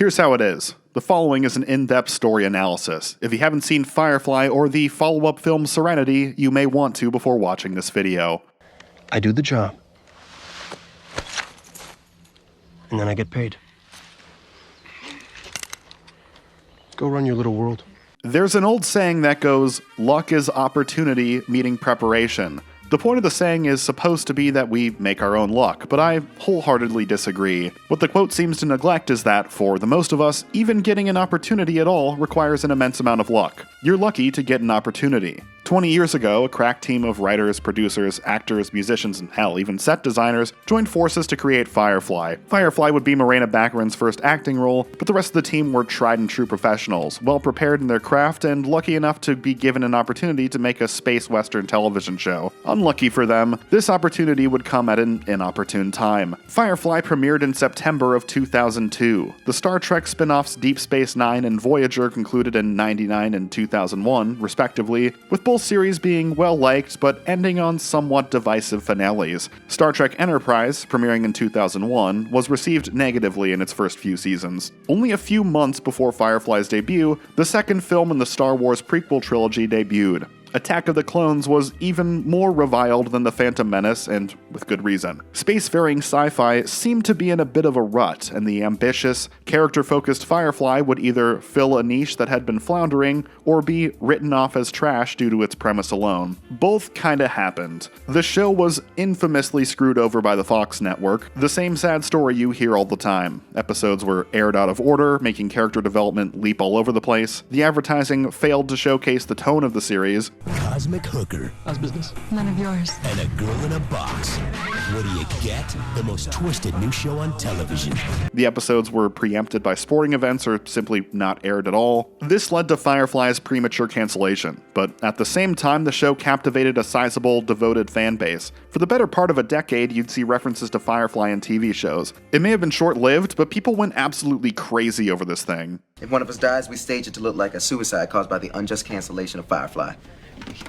Here's how it is. The following is an in-depth story analysis. If you haven't seen Firefly or the follow-up film Serenity, you may want to before watching this video. I do the job. And then I get paid. Go run your little world. There's an old saying that goes, luck is opportunity meeting preparation. The point of the saying is supposed to be that we make our own luck, but I wholeheartedly disagree. What the quote seems to neglect is that, for the most of us, even getting an opportunity at all requires an immense amount of luck. You're lucky to get an opportunity. 20 years ago, a crack team of writers, producers, actors, musicians, and hell, even set designers joined forces to create Firefly. Firefly would be Morena Baccarin's first acting role, but the rest of the team were tried and true professionals, well prepared in their craft and lucky enough to be given an opportunity to make a space western television show. Unlucky for them, this opportunity would come at an inopportune time. Firefly premiered in September of 2002. The Star Trek spin-offs Deep Space Nine and Voyager concluded in '99 and 2001, respectively, with both series being well-liked but ending on somewhat divisive finales. Star Trek Enterprise, premiering in 2001, was received negatively in its first few seasons. Only a few months before Firefly's debut, the second film in the Star Wars prequel trilogy debuted. Attack of the Clones was even more reviled than The Phantom Menace, and with good reason. Spacefaring sci-fi seemed to be in a bit of a rut, and the ambitious, character-focused Firefly would either fill a niche that had been floundering, or be written off as trash due to its premise alone. Both kinda happened. The show was infamously screwed over by the Fox network, the same sad story you hear all the time. Episodes were aired out of order, making character development leap all over the place. The advertising failed to showcase the tone of the series. Cosmic hooker. How's business? None of yours. And a girl in a box. What do you get? The most twisted new show on television. The episodes were preempted by sporting events or simply not aired at all. This led to Firefly's premature cancellation, but at the same time the show captivated a sizable, devoted fan base. For the better part of a decade, you'd see references to Firefly in TV shows. It may have been short-lived, but people went absolutely crazy over this thing. If one of us dies, we stage it to look like a suicide caused by the unjust cancellation of Firefly.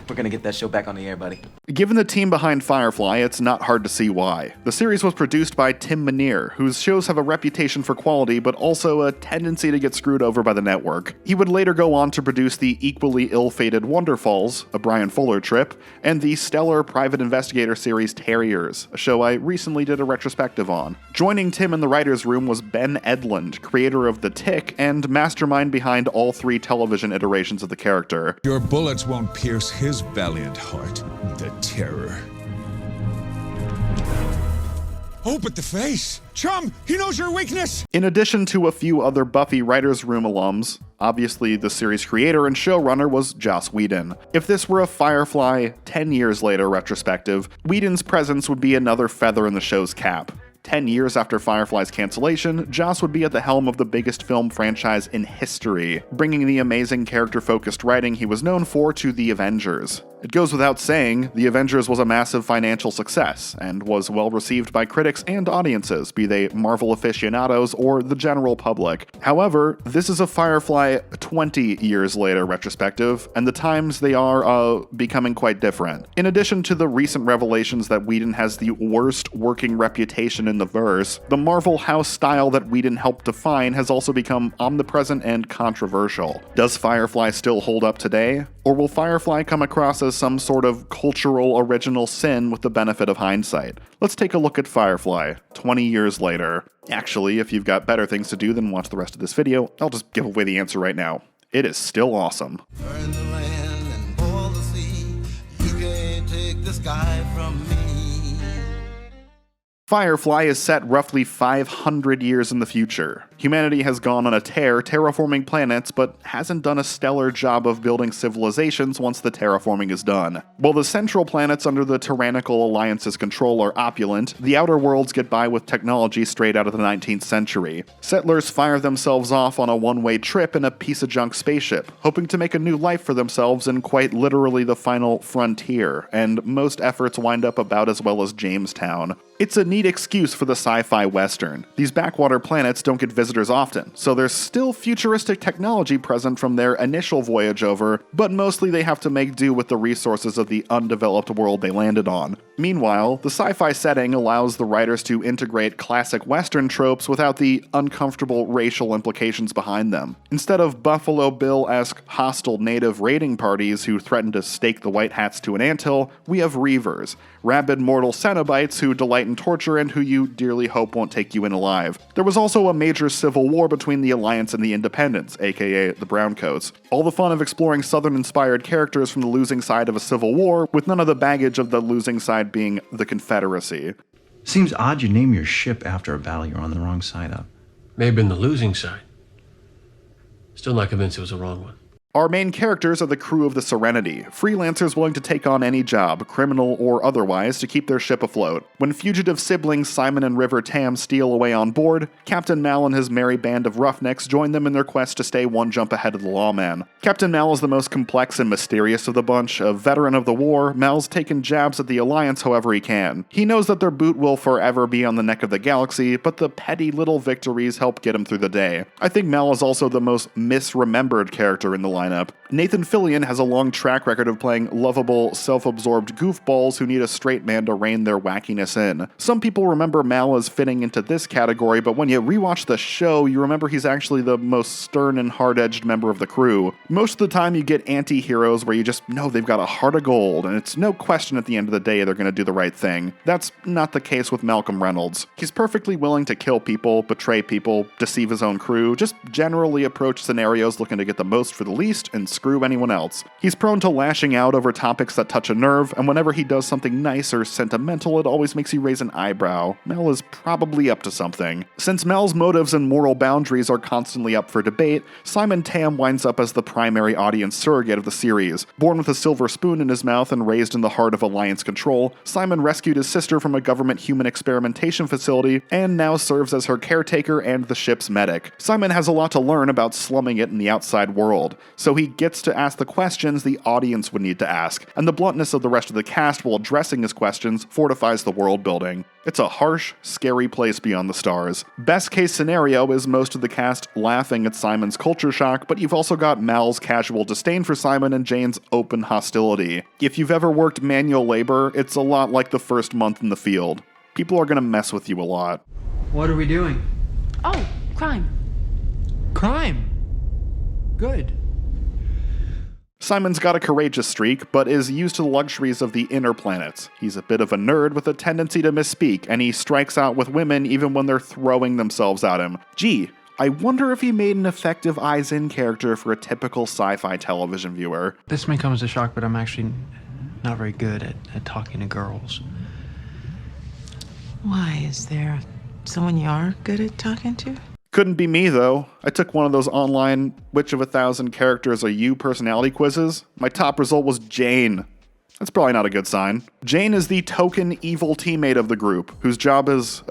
We're gonna get that show back on the air, buddy. Given the team behind Firefly, it's not hard to see why. The series was produced by Tim Minear, whose shows have a reputation for quality but also a tendency to get screwed over by the network. He would later go on to produce the equally ill-fated Wonderfalls, a Brian Fuller trip, and the stellar private investigator series Terriers, a show I recently did a retrospective on. Joining Tim in the writer's room was Ben Edlund, creator of The Tick and mastermind behind all 3 television iterations of the character. Your bullets won't pierce his valiant heart, the terror. Oh, but the face! Chum, he knows your weakness! In addition to a few other Buffy writers' room alums, obviously the series creator and showrunner was Joss Whedon. If this were a Firefly 10 years later retrospective, Whedon's presence would be another feather in the show's cap. 10 years after Firefly's cancellation, Joss would be at the helm of the biggest film franchise in history, bringing the amazing character-focused writing he was known for to The Avengers. It goes without saying, The Avengers was a massive financial success, and was well received by critics and audiences, be they Marvel aficionados or the general public. However, this is a Firefly 20 years later retrospective, and the times they are becoming quite different. In addition to the recent revelations that Whedon has the worst working reputation in the verse, the Marvel house style that Whedon helped define has also become omnipresent and controversial. Does Firefly still hold up today? Or will Firefly come across as some sort of cultural original sin with the benefit of hindsight? Let's take a look at Firefly, 20 years later. Actually, if you've got better things to do than watch the rest of this video, I'll just give away the answer right now. It is still awesome. Burn the land and boil the sea. You can't take the sky from me. Firefly is set roughly 500 years in the future. Humanity has gone on a tear terraforming planets, but hasn't done a stellar job of building civilizations once the terraforming is done. While the central planets under the tyrannical alliance's control are opulent, the outer worlds get by with technology straight out of the 19th century. Settlers fire themselves off on a one-way trip in a piece-of-junk spaceship, hoping to make a new life for themselves in quite literally the final frontier, and most efforts wind up about as well as Jamestown. It's a neat excuse for the sci-fi western. These backwater planets don't get visitors often, so there's still futuristic technology present from their initial voyage over, but mostly they have to make do with the resources of the undeveloped world they landed on. Meanwhile, the sci-fi setting allows the writers to integrate classic western tropes without the uncomfortable racial implications behind them. Instead of Buffalo Bill-esque hostile native raiding parties who threaten to stake the white hats to an anthill, we have Reavers, rabid mortal Cenobites who delight in torture and who you dearly hope won't take you in alive. There was also a major civil war between the Alliance and the Independents, aka the Browncoats. All the fun of exploring Southern-inspired characters from the losing side of a civil war, with none of the baggage of the losing side being the Confederacy. Seems odd you name your ship after a battle you're on the wrong side of. May have been the losing side. Still not convinced it was the wrong one. Our main characters are the crew of the Serenity, freelancers willing to take on any job, criminal or otherwise, to keep their ship afloat. When fugitive siblings Simon and River Tam steal away on board, Captain Mal and his merry band of roughnecks join them in their quest to stay one jump ahead of the lawman. Captain Mal is the most complex and mysterious of the bunch. A veteran of the war, Mal's taken jabs at the Alliance however he can. He knows that their boot will forever be on the neck of the galaxy, but the petty little victories help get him through the day. I think Mal is also the most misremembered character in the lineup. Nathan Fillion has a long track record of playing lovable, self-absorbed goofballs who need a straight man to rein their wackiness in. Some people remember Mal as fitting into this category, but when you rewatch the show, you remember he's actually the most stern and hard-edged member of the crew. Most of the time you get anti-heroes where you just know they've got a heart of gold, and it's no question at the end of the day they're going to do the right thing. That's not the case with Malcolm Reynolds. He's perfectly willing to kill people, betray people, deceive his own crew, just generally approach scenarios looking to get the most for the least and screw anyone else. He's prone to lashing out over topics that touch a nerve, and whenever he does something nice or sentimental, it always makes you raise an eyebrow. Mel is probably up to something. Since Mel's motives and moral boundaries are constantly up for debate, Simon Tam winds up as the primary audience surrogate of the series. Born with a silver spoon in his mouth and raised in the heart of Alliance control, Simon rescued his sister from a government human experimentation facility and now serves as her caretaker and the ship's medic. Simon has a lot to learn about slumming it in the outside world, so he gets to ask the questions the audience would need to ask, and the bluntness of the rest of the cast while addressing his questions fortifies the world building. It's a harsh, scary place beyond the stars. Best case scenario is most of the cast laughing at Simon's culture shock, but you've also got Mal's casual disdain for Simon and Jayne's open hostility. If you've ever worked manual labor, it's a lot like the first month in the field. People are gonna mess with you a lot. What are we doing? Oh, crime. Crime. Good. Simon's got a courageous streak, but is used to the luxuries of the inner planets. He's a bit of a nerd with a tendency to misspeak, and he strikes out with women even when they're throwing themselves at him. Gee, I wonder if he made an effective eyes-in character for a typical sci-fi television viewer. This may come as a shock, but I'm actually not very good at talking to girls. Why, is there someone you are good at talking to? Couldn't be me, though. I took one of those online which of 1,000 characters are you personality quizzes. My top result was Jayne. That's probably not a good sign. Jayne is the token evil teammate of the group, whose job is,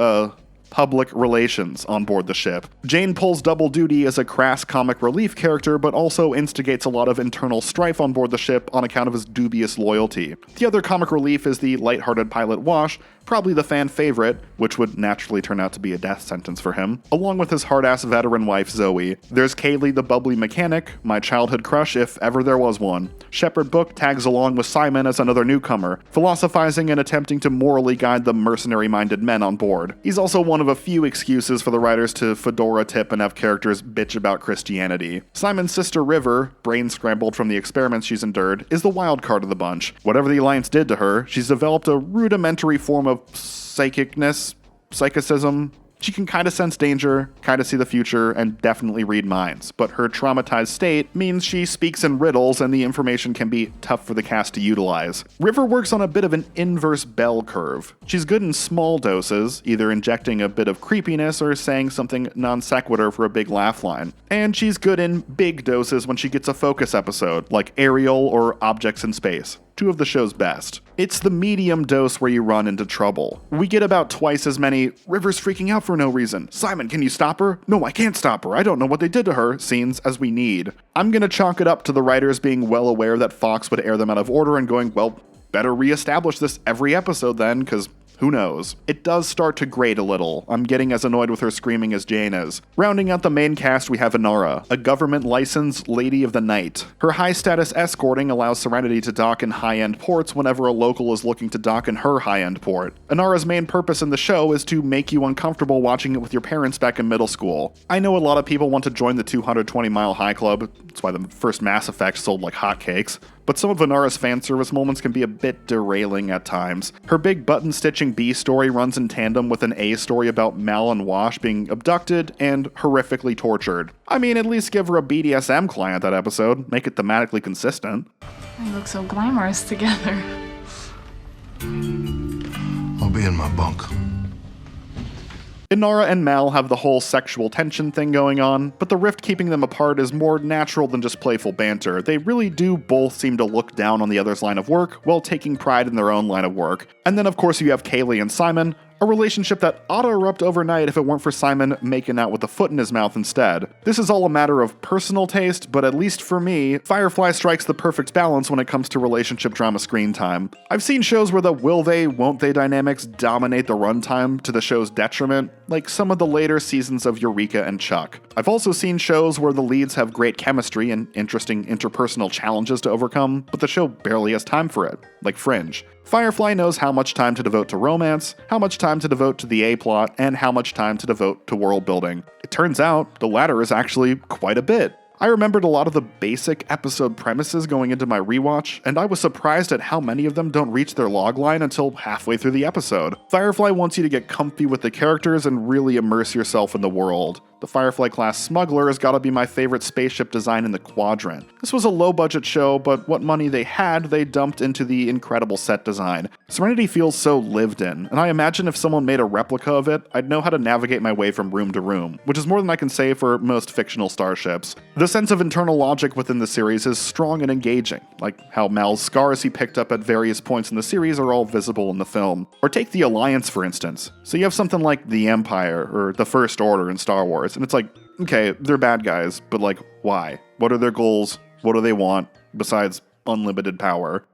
public relations on board the ship. Jayne pulls double duty as a crass comic relief character, but also instigates a lot of internal strife on board the ship on account of his dubious loyalty. The other comic relief is the lighthearted pilot Wash, probably the fan favorite, which would naturally turn out to be a death sentence for him, along with his hard-ass veteran wife Zoe. There's Kaylee the bubbly mechanic, my childhood crush if ever there was one. Shepherd Book tags along with Simon as another newcomer, philosophizing and attempting to morally guide the mercenary-minded men on board. He's also one of a few excuses for the writers to fedora tip and have characters bitch about Christianity. Simon's sister River, brain scrambled from the experiments she's endured, is the wild card of the bunch. Whatever the Alliance did to her, she's developed a rudimentary form of psychicism. She can kind of sense danger, kind of see the future, and definitely read minds, but her traumatized state means she speaks in riddles and the information can be tough for the cast to utilize. River works on a bit of an inverse bell curve. She's good in small doses, either injecting a bit of creepiness or saying something non sequitur for a big laugh line. And she's good in big doses when she gets a focus episode, like Ariel or Objects in Space. Two of the show's best. It's the medium dose where you run into trouble. We get about twice as many "River's freaking out for no reason. Simon, can you stop her? No, I can't stop her. I don't know what they did to her" scenes as we need. I'm gonna chalk it up to the writers being well aware that Fox would air them out of order and going, well, better reestablish this every episode then, because Who knows? It does start to grate a little. I'm getting as annoyed with her screaming as Jayne is. Rounding out the main cast, we have Inara, a government-licensed Lady of the Night. Her high-status escorting allows Serenity to dock in high-end ports whenever a local is looking to dock in her high-end port. Inara's main purpose in the show is to make you uncomfortable watching it with your parents back in middle school. I know a lot of people want to join the 220 Mile High Club. That's why the first Mass Effect sold like hotcakes. But some of Inara's fan service moments can be a bit derailing at times. Her big button-stitching B story runs in tandem with an A story about Mal and Wash being abducted and horrifically tortured. I mean, at least give her a BDSM client that episode. Make it thematically consistent. They look so glamorous together. I'll be in my bunk. Inara and Mal have the whole sexual tension thing going on, but the rift keeping them apart is more natural than just playful banter. They really do both seem to look down on the other's line of work while taking pride in their own line of work. And then of course you have Kaylee and Simon, a relationship that ought to erupt overnight if it weren't for Simon making out with a foot in his mouth instead. This is all a matter of personal taste, but at least for me, Firefly strikes the perfect balance when it comes to relationship drama screen time. I've seen shows where the will they, won't they dynamics dominate the runtime to the show's detriment, like some of the later seasons of Eureka and Chuck. I've also seen shows where the leads have great chemistry and interesting interpersonal challenges to overcome, but the show barely has time for it, like Fringe. Firefly knows how much time to devote to romance, how much time to devote to the A-plot, and how much time to devote to world building. It turns out, the latter is actually quite a bit. I remembered a lot of the basic episode premises going into my rewatch, and I was surprised at how many of them don't reach their logline until halfway through the episode. Firefly wants you to get comfy with the characters and really immerse yourself in the world. The Firefly-class smuggler has gotta be my favorite spaceship design in the quadrant. This was a low-budget show, but what money they had, they dumped into the incredible set design. Serenity feels so lived in, and I imagine if someone made a replica of it, I'd know how to navigate my way from room to room, which is more than I can say for most fictional starships. The sense of internal logic within the series is strong and engaging, like how Mal's scars he picked up at various points in the series are all visible in the film. Or take the Alliance, for instance. So you have something like the Empire, or the First Order in Star Wars, and it's like, okay, they're bad guys, but like, why? What are their goals? What do they want, besides unlimited power?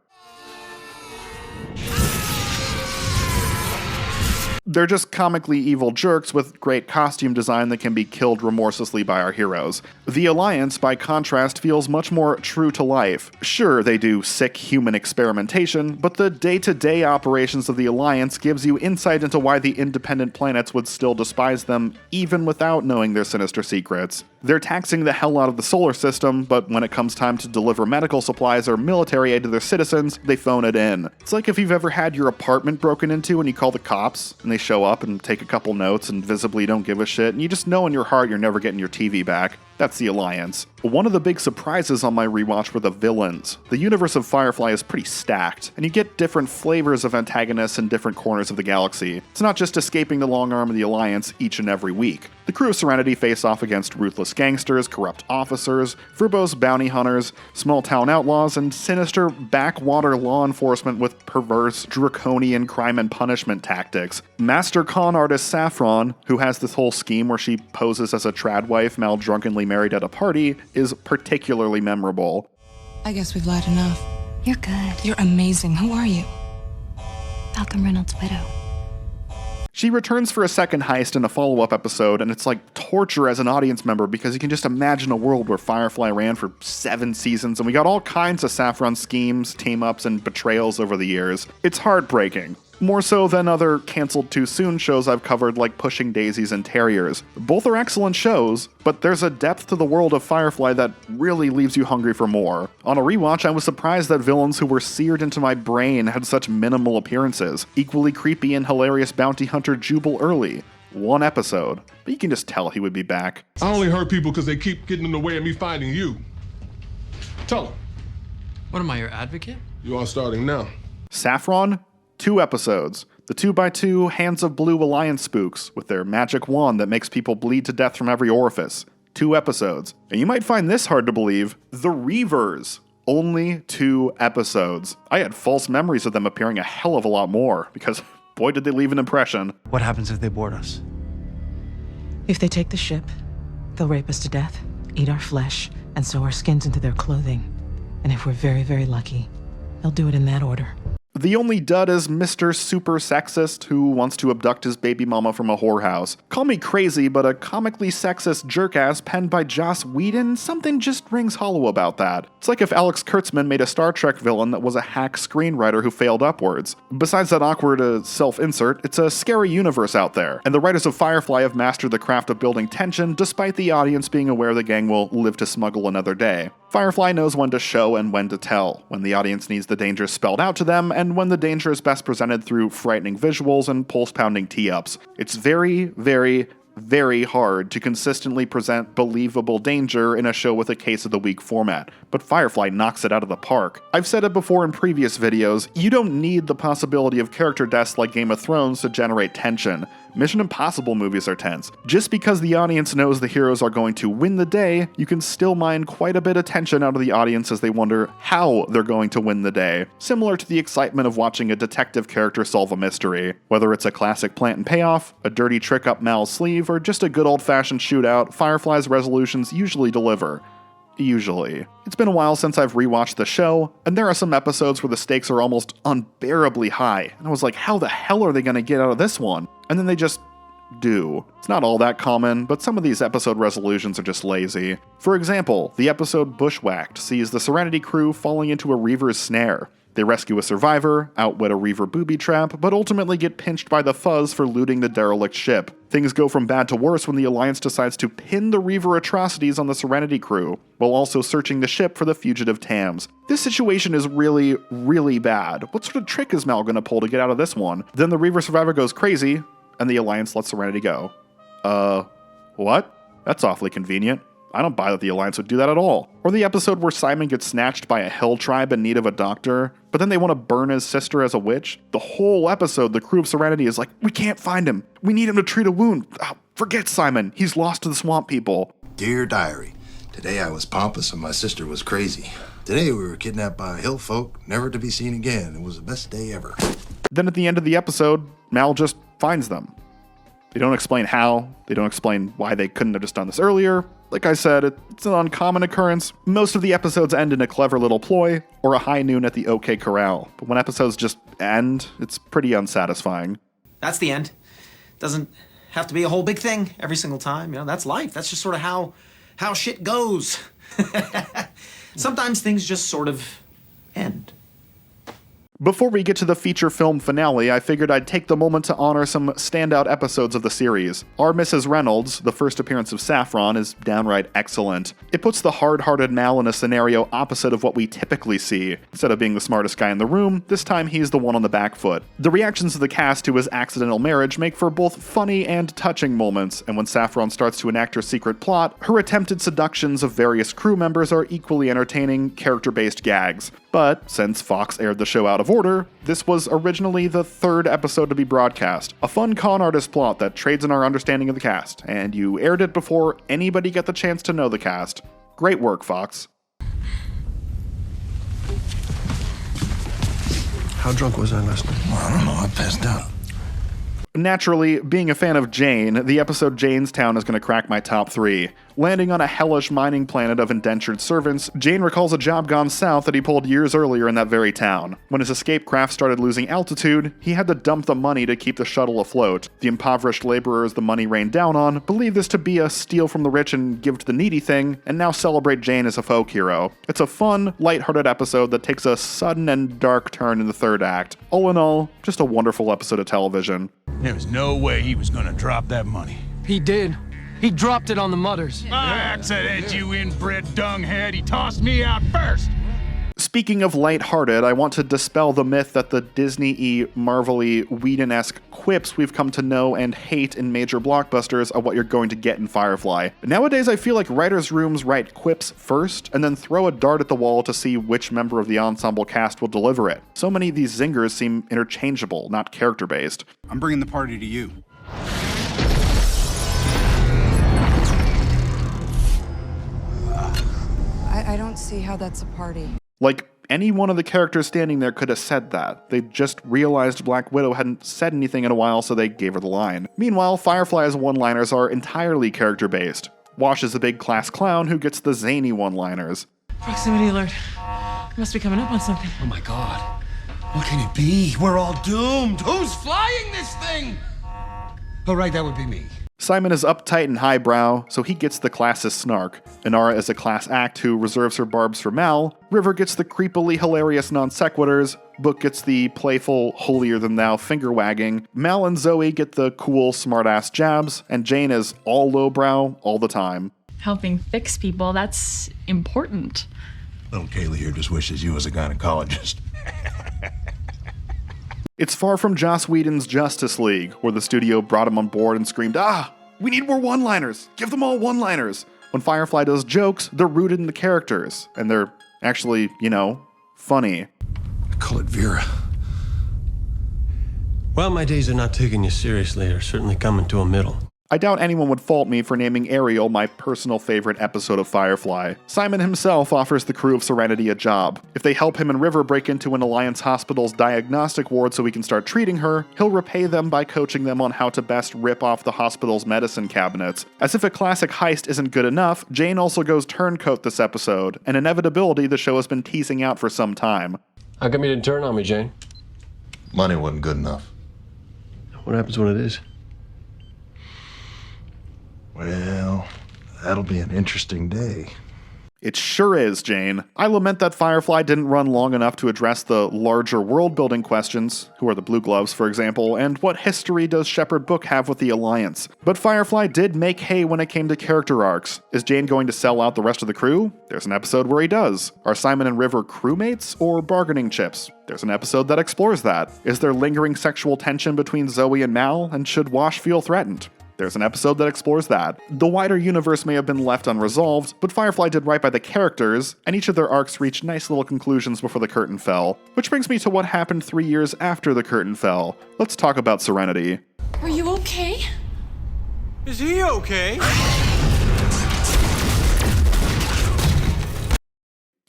They're just comically evil jerks with great costume design that can be killed remorselessly by our heroes. The Alliance, by contrast, feels much more true to life. Sure, they do sick human experimentation, but the day-to-day operations of the Alliance gives you insight into why the independent planets would still despise them, even without knowing their sinister secrets. They're taxing the hell out of the solar system, but when it comes time to deliver medical supplies or military aid to their citizens, they phone it in. It's like if you've ever had your apartment broken into and you call the cops, and they show up and take a couple notes and visibly don't give a shit, and you just know in your heart you're never getting your TV back. That's the Alliance. One of the big surprises on my rewatch were the villains. The universe of Firefly is pretty stacked, and you get different flavors of antagonists in different corners of the galaxy. It's not just escaping the long arm of the Alliance each and every week. The crew of Serenity face off against ruthless gangsters, corrupt officers, verbose bounty hunters, small-town outlaws, and sinister backwater law enforcement with perverse, draconian crime and punishment tactics. Master con artist Saffron, who has this whole scheme where she poses as a trad wife Mal drunkenly married at a party, is particularly memorable. I guess we've lied enough. You're good. You're amazing. Who are you? Malcolm Reynolds' widow. She returns for a second heist in a follow-up episode, and it's like torture as an audience member because you can just imagine a world where Firefly ran for 7 seasons, and we got all kinds of Saffron schemes, team-ups, and betrayals over the years. It's heartbreaking. More so than other canceled too soon shows I've covered like Pushing Daisies and Terriers. Both are excellent shows, but there's a depth to the world of Firefly that really leaves you hungry for more. On a rewatch, I was surprised that villains who were seared into my brain had such minimal appearances. Equally creepy and hilarious bounty hunter Jubal Early. 1 episode, but you can just tell he would be back. I only hurt people because they keep getting in the way of me finding you. Tell them. What am I, your advocate? You are starting now. Saffron? 2 episodes. The 2x2 Hands of Blue Alliance spooks with their magic wand that makes people bleed to death from every orifice. 2 episodes. And you might find this hard to believe. The Reavers. Only 2 episodes. I had false memories of them appearing a hell of a lot more, because boy did they leave an impression. What happens if they board us? If they take the ship, they'll rape us to death, eat our flesh, and sew our skins into their clothing. And if we're very, very lucky, they'll do it in that order. The only dud is Mr. Super Sexist who wants to abduct his baby mama from a whorehouse. Call me crazy, but a comically sexist jerkass penned by Joss Whedon, something just rings hollow about that. It's like if Alex Kurtzman made a Star Trek villain that was a hack screenwriter who failed upwards. Besides that awkward self-insert, it's a scary universe out there, and the writers of Firefly have mastered the craft of building tension despite the audience being aware the gang will live to smuggle another day. Firefly knows when to show and when to tell, when the audience needs the danger spelled out to them, and when the danger is best presented through frightening visuals and pulse-pounding tee-ups. It's very, very, very hard to consistently present believable danger in a show with a case of the week format, but Firefly knocks it out of the park. I've said it before in previous videos, you don't need the possibility of character deaths like Game of Thrones to generate tension. Mission Impossible movies are tense. Just because the audience knows the heroes are going to win the day, you can still mine quite a bit of tension out of the audience as they wonder how they're going to win the day, similar to the excitement of watching a detective character solve a mystery. Whether it's a classic plant and payoff, a dirty trick up Mal's sleeve, or just a good old-fashioned shootout, Firefly's resolutions usually deliver. Usually. It's been a while since I've rewatched the show, and there are some episodes where the stakes are almost unbearably high, and I was like, how the hell are they going to get out of this one? And then they just do. It's not all that common, but some of these episode resolutions are just lazy. For example, the episode Bushwhacked sees the Serenity crew falling into a Reaver's snare. They rescue a survivor, outwit a Reaver booby trap, but ultimately get pinched by the Fuzz for looting the derelict ship. Things go from bad to worse when the Alliance decides to pin the Reaver atrocities on the Serenity crew, while also searching the ship for the fugitive Tams. This situation is really, really bad. What sort of trick is Mal gonna pull to get out of this one? Then the Reaver survivor goes crazy, and the Alliance lets Serenity go. What? That's awfully convenient. I don't buy that the Alliance would do that at all. Or the episode where Simon gets snatched by a hill tribe in need of a doctor, but then they want to burn his sister as a witch. The whole episode, the crew of Serenity is like, we can't find him. We need him to treat a wound. Forget Simon. He's lost to the swamp people. Dear Diary, today I was pompous and my sister was crazy. Today we were kidnapped by hill folk, never to be seen again. It was the best day ever. Then at the end of the episode, Mal just finds them. They don't explain how. They don't explain why they couldn't have just done this earlier. Like I said, it's an uncommon occurrence. Most of the episodes end in a clever little ploy, or a high noon at the OK Corral. But when episodes just end, it's pretty unsatisfying. That's the end. Doesn't have to be a whole big thing every single time. You know, that's life. That's just sort of how shit goes. Sometimes things just sort of end. Before we get to the feature film finale, I figured I'd take the moment to honor some standout episodes of the series. Our Mrs. Reynolds, the first appearance of Saffron, is downright excellent. It puts the hard-hearted Mal in a scenario opposite of what we typically see. Instead of being the smartest guy in the room, this time he's the one on the back foot. The reactions of the cast to his accidental marriage make for both funny and touching moments, and when Saffron starts to enact her secret plot, her attempted seductions of various crew members are equally entertaining, character-based gags. But since Fox aired the show out of order, this was originally the third episode to be broadcast. A fun con artist plot that trades in our understanding of the cast, and you aired it before anybody got the chance to know the cast. Great work, Fox. How drunk was I last night? Well, I don't know. I passed out. Naturally, being a fan of Jayne, the episode Janestown is going to crack my top 3. Landing on a hellish mining planet of indentured servants, Jayne recalls a job gone south that he pulled years earlier in that very town. When his escape craft started losing altitude, he had to dump the money to keep the shuttle afloat. The impoverished laborers the money rained down on believe this to be a steal from the rich and give to the needy thing, and now celebrate Jayne as a folk hero. It's a fun, lighthearted episode that takes a sudden and dark turn in the third act. All in all, just a wonderful episode of television. There was no way he was gonna drop that money. He did. He dropped it on the mutters. Accident, you inbred dunghead. He tossed me out first. Speaking of lighthearted, I want to dispel the myth that the Disney-y, Marvel-y, Whedon-esque quips we've come to know and hate in major blockbusters are what you're going to get in Firefly. Nowadays, I feel like writers' rooms write quips first, and then throw a dart at the wall to see which member of the ensemble cast will deliver it. So many of these zingers seem interchangeable, not character-based. I'm bringing the party to you. I don't see how that's a party. Like, any one of the characters standing there could have said that. They just realized Black Widow hadn't said anything in a while, so they gave her the line. Meanwhile, Firefly's one-liners are entirely character-based. Wash is the big class clown who gets the zany one-liners. Proximity alert. Must be coming up on something. Oh my god. What can it be? We're all doomed. Who's flying this thing? Oh, right, that would be me. Simon is uptight and highbrow, so he gets the classist snark. Inara is a class act who reserves her barbs for Mal. River gets the creepily hilarious non sequiturs. Book gets the playful, holier-than-thou finger-wagging. Mal and Zoe get the cool, smart-ass jabs, and Jayne is all lowbrow all the time. Helping fix people, that's important. Little Kaylee here just wishes you was a gynecologist. It's far from Joss Whedon's Justice League, where the studio brought him on board and screamed, we need more one-liners! Give them all one-liners! When Firefly does jokes, they're rooted in the characters, and they're actually, funny. I call it Vera. Well, my days of not taking you seriously are certainly coming to a middle. I doubt anyone would fault me for naming Ariel my personal favorite episode of Firefly. Simon himself offers the crew of Serenity a job. If they help him and River break into an Alliance hospital's diagnostic ward so he can start treating her, he'll repay them by coaching them on how to best rip off the hospital's medicine cabinets. As if a classic heist isn't good enough, Jayne also goes turncoat this episode, an inevitability the show has been teasing out for some time. How come you didn't turn on me, Jayne? Money wasn't good enough. What happens when it is? Well, that'll be an interesting day. It sure is, Jayne. I lament that Firefly didn't run long enough to address the larger world-building questions, who are the Blue Gloves, for example, and what history does Shepherd Book have with the Alliance. But Firefly did make hay when it came to character arcs. Is Jayne going to sell out the rest of the crew? There's an episode where he does. Are Simon and River crewmates or bargaining chips? There's an episode that explores that. Is there lingering sexual tension between Zoe and Mal, and should Wash feel threatened? There's an episode that explores that. The wider universe may have been left unresolved, but Firefly did right by the characters, and each of their arcs reached nice little conclusions before the curtain fell. Which brings me to what happened 3 years after the curtain fell. Let's talk about Serenity. Are you okay? Is he okay?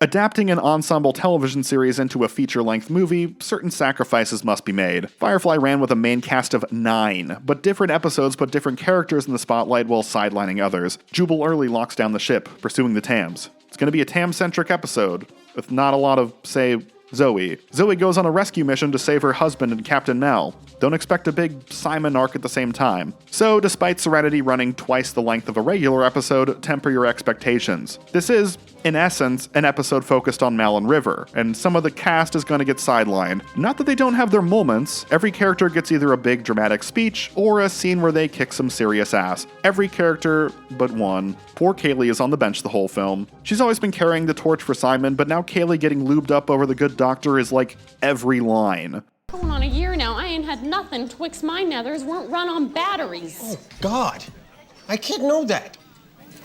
Adapting an ensemble television series into a feature-length movie, certain sacrifices must be made. Firefly ran with a main cast of 9, but different episodes put different characters in the spotlight while sidelining others. Jubal Early locks down the ship, pursuing the Tams. It's going to be a Tam-centric episode, with not a lot of, say, Zoe. Zoe goes on a rescue mission to save her husband and Captain Mal. Don't expect a big Simon arc at the same time. So, despite Serenity running twice the length of a regular episode, temper your expectations. This is, in essence, an episode focused on Mal and River, and some of the cast is going to get sidelined. Not that they don't have their moments, every character gets either a big dramatic speech or a scene where they kick some serious ass. Every character but one. Poor Kaylee is on the bench the whole film. She's always been carrying the torch for Simon, but now Kaylee getting lubed up over the good doctor is like every line. Going on a year now, I ain't had nothing twixt my nethers weren't run on batteries. Oh, God. I can't know that.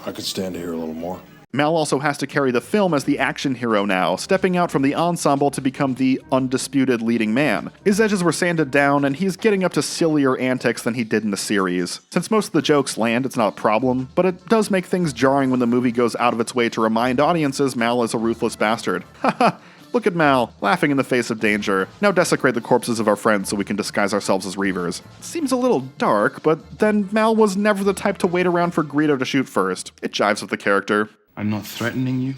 I could stand to hear a little more. Mal also has to carry the film as the action hero now, stepping out from the ensemble to become the undisputed leading man. His edges were sanded down, and he's getting up to sillier antics than he did in the series. Since most of the jokes land, it's not a problem, but it does make things jarring when the movie goes out of its way to remind audiences Mal is a ruthless bastard. Haha. Look at Mal, laughing in the face of danger. Now desecrate the corpses of our friends so we can disguise ourselves as Reavers. Seems a little dark, but then Mal was never the type to wait around for Greedo to shoot first. It jives with the character. I'm not threatening you.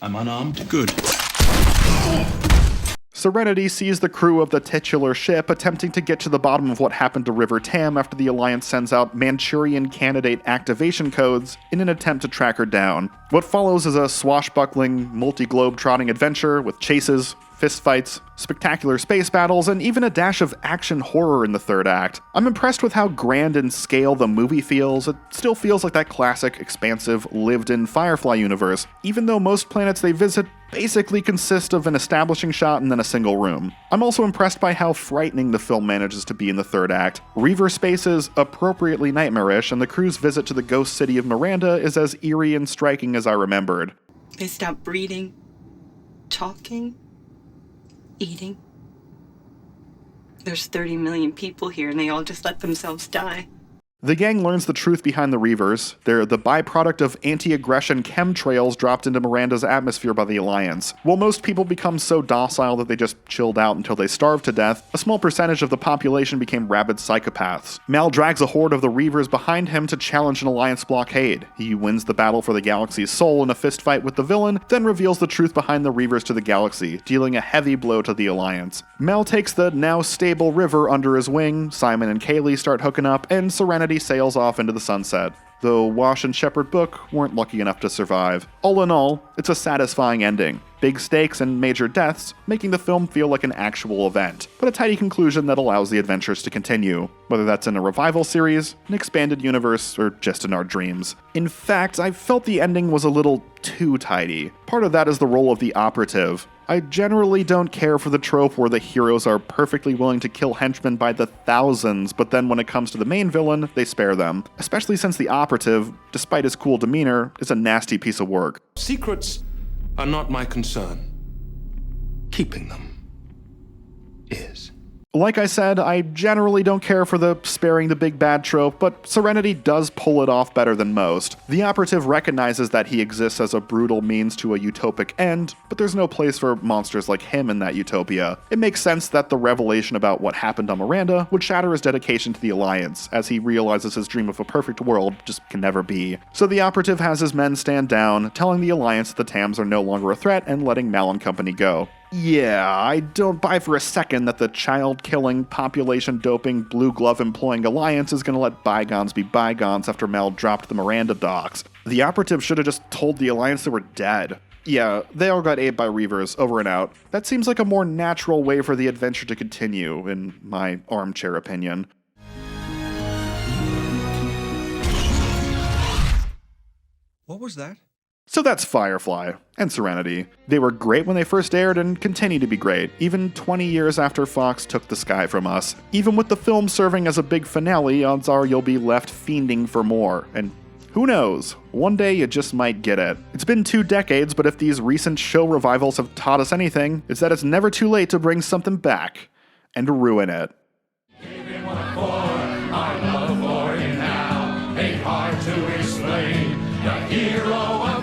I'm unarmed. Good. Serenity sees the crew of the titular ship attempting to get to the bottom of what happened to River Tam after the Alliance sends out Manchurian candidate activation codes in an attempt to track her down. What follows is a swashbuckling, multi-globe-trotting adventure with chases, fistfights, spectacular space battles, and even a dash of action horror in the third act. I'm impressed with how grand in scale the movie feels. It still feels like that classic, expansive, lived-in Firefly universe, even though most planets they visit basically consist of an establishing shot and then a single room. I'm also impressed by how frightening the film manages to be in the third act. Reaver space is appropriately nightmarish, and the crew's visit to the ghost city of Miranda is as eerie and striking as I remembered. They stopped breathing, talking, eating. There's 30 million people here and they all just let themselves die. The gang learns the truth behind the Reavers. They're the byproduct of anti-aggression chemtrails dropped into Miranda's atmosphere by the Alliance. While most people become so docile that they just chilled out until they starved to death, a small percentage of the population became rabid psychopaths. Mal drags a horde of the Reavers behind him to challenge an Alliance blockade. He wins the battle for the galaxy's soul in a fistfight with the villain, then reveals the truth behind the Reavers to the galaxy, dealing a heavy blow to the Alliance. Mal takes the now stable River under his wing, Simon and Kaylee start hooking up, and Serenity sails off into the sunset, though Wash and Shepherd Book weren't lucky enough to survive. All in all, it's a satisfying ending. Big stakes and major deaths, making the film feel like an actual event, but a tidy conclusion that allows the adventures to continue, whether that's in a revival series, an expanded universe, or just in our dreams. In fact, I felt the ending was a little too tidy. Part of that is the role of the operative. I generally don't care for the trope where the heroes are perfectly willing to kill henchmen by the thousands, but then when it comes to the main villain, they spare them. Especially since the operative, despite his cool demeanor, is a nasty piece of work. Secrets are not my concern. Keeping them is. Like I said, I generally don't care for the sparing the big bad trope, but Serenity does pull it off better than most. The operative recognizes that he exists as a brutal means to a utopic end, but there's no place for monsters like him in that utopia. It makes sense that the revelation about what happened on Miranda would shatter his dedication to the Alliance, as he realizes his dream of a perfect world just can never be. So the operative has his men stand down, telling the Alliance that the Tams are no longer a threat and letting Mal and company go. Yeah, I don't buy for a second that the child-killing, population-doping, blue-glove-employing Alliance is gonna let bygones be bygones after Mal dropped the Miranda docs. The operative should have just told the Alliance they were dead. Yeah, they all got ate by Reavers, over and out. That seems like a more natural way for the adventure to continue, in my armchair opinion. What was that? So that's Firefly and Serenity. They were great when they first aired and continue to be great, even 20 years after Fox took the sky from us. Even with the film serving as a big finale, odds are you'll be left fiending for more, and who knows, one day you just might get it. It's been 2 decades, but if these recent show revivals have taught us anything, it's that it's never too late to bring something back and ruin it. Our love for you now ain't hard to explain. The hero